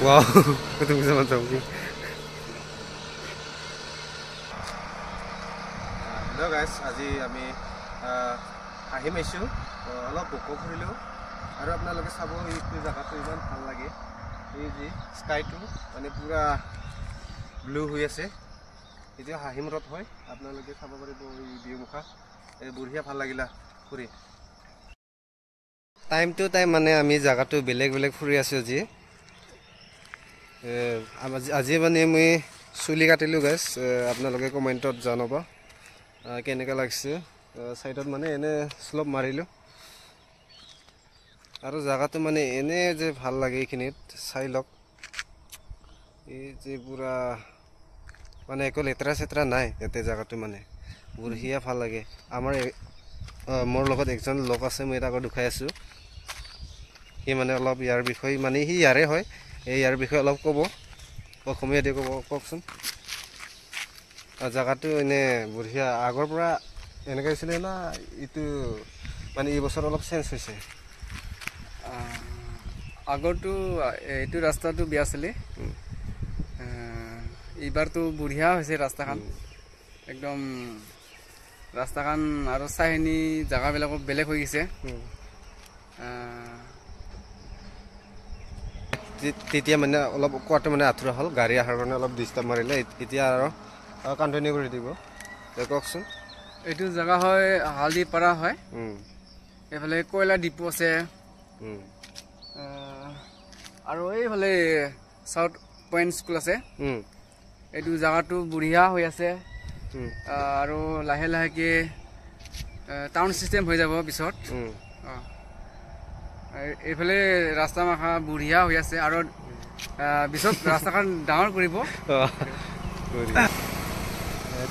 wow itu bisa mantap sih. Hello guys, আজি আমি আহিম আইছো অলপ বুক কৰিলো আৰু আপোনালোকে চাব এই জায়গাটো ইমান ভাল লাগে এই যে স্কাইটো মানে পুৰা ব্লু হৈ আছে এতিয়া হাহিমৰত হয় আপোনালোকে চাব পাৰিব এই ভিউ মুখা এই বঢ়িয়া ভাল লাগিলা ফুৰি টাইম টু টাইম মানে আমি জায়গাটো বেলেগ বেলেগ ফুৰি আছো আজি আজি মানে মই চুলি কাটিলো গাইস আপোনালোকে কমেন্টত জনাবা কেনেকা লাগছে সাইডত মানে এনে স্লপ মাৰিলো আৰু জায়গাটো মানে এনে যে ভাল লাগে এখিনিত চাই লক এই যে পুরা মানে একো লেতৰা সেতৰা নাই এতে জায়গাটো মানে বঢ়িয়া ভাল লাগে আমাৰ মোৰ লগত একজন লোক আছে মই তাক দেখাই আছো হি মানে অলপ ইয়াৰ বিষয় মানে হি ইয়াৰে হয় এই ইয়াৰ বিষয় অলপ কব অসমীয়া দি কব ককচোন জায়গাটো এনে বঢ়িয়া আগৰ পৰা এনেকৈ হৈছিলে না ইটো মানে এই বছৰ অলপ চেঞ্জ হৈছে আগৰটো এইটো ৰাস্তাটো বিয়া আছিলে এইবাৰটো বঢ়িয়া হৈছে ৰাস্তাখন একদম ৰাস্তাখন আৰু চাইনি জায়গাবিলাকো বেলেগ হৈ গৈছে তেতিয়া মানে অলপ কোৱাটো মানে আথুৰা হ'ল গাড়ী আহাৰ কাৰণে অলপ ডিষ্টাৰ্ব মাৰিলে এতিয়া আৰু কন্টিনিউ কৰি দিব কওকচোন এইটো জায়গা হয় হালদিপাৰা হয় এইফালে কয়লা ডিপু আছে আৰু এইফালে সাউথ পইণ্ট স্কুল আছে এইটো জায়গাটো বঢ়িয়া হৈ আছে আৰু লাহে লাহেকে টাউন সিস্টেম হৈ যাব পিছত এইফালে ৰাস্তা মাখা বঢ়িয়া হৈ আছে আৰু পিছত ৰাস্তাখন ডাঙৰ কৰিব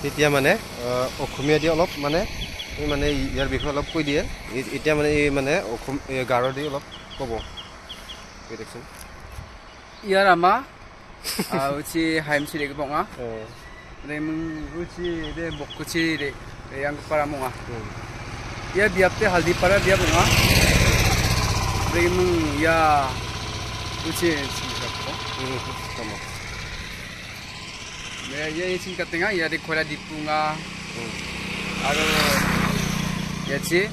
তেতিয়া মানে অসমীয়া দি অলপ মানে মানে ইয়াৰ বিষয়ে অলপ কৈ দিয়ে এতিয়া মানে এই মানে গাৰো দি অলপ ক'ব দেখোন ইয়াৰ আমা উচি হাইমচি রে বঙা রে মুং উচি রে বকুচি রে yang para munga ya biapte haldi para dia bunga রে মুং ya uci singkapo tama ya singkatenga ya de kola dipunga aro ya ci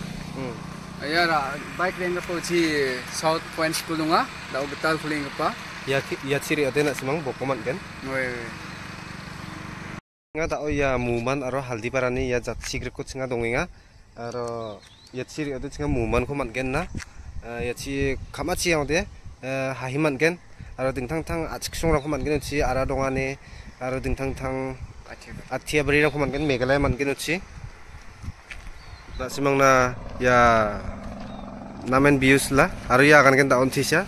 ya bike lane ko ci south point school nga da betal kuling pa ya ciri ada nak semang bokoman kan nga ta ya muman aro haldi parani ya jat sigre ko singa donginga aro ya ciri ada singa muman ko man gen na ya ci kamachi yang de hahiman gen aro dingtang tang achksong ra ko man gen ci ara dongane aro dingtang tang atia beri ra ko man gen megalaya man gen ci da semang na ya namen bius la aro ya akan gen ta on tisa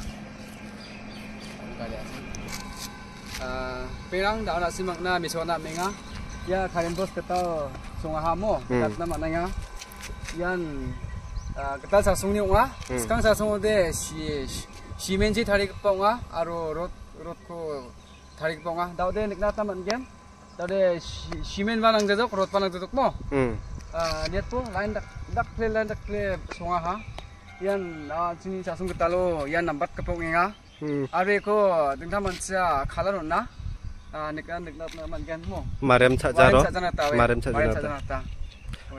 perang da na simak na misona menga ya karen bos kata sunga hamo kat na mananga yan kata sa sungni nga skang sa sungo de simenji tarik ponga aro rot ko tarik ponga daude nikna ta man gen daude simen banang jadok rot banang jadok mo lihat po line dak play sunga ha yan sini sa sung ketalo yan nambat keponga are ko dingta mancha khalar na nikna man gen mo marem chajaro marem chajana ta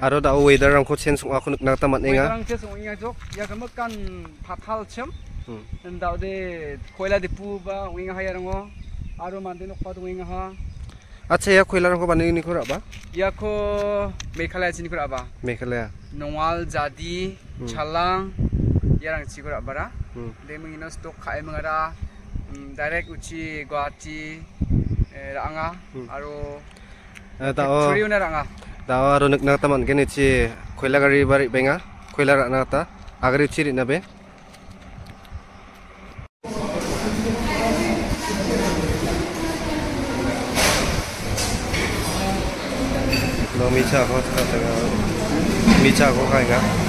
aro da weather rang ko chen sung aku nikna ta man enga rang che sung inga jok ya kamakan phathal chem daude koila dipu ba winga hayarango aro mande nok pa winga ha acha ya koila rang ko bani ni khora ba ya ko mekhalaya chini khora ba mekhalaya nongwal jadi chalang yarang chi khora bara de mingino stok khai mangara direct uchi guati ranga aro tao ranga tao aro nikna ta man gen chi koila gari bari benga koila ra na ta agari chiri na be lo micha ko ta micha ko kai ga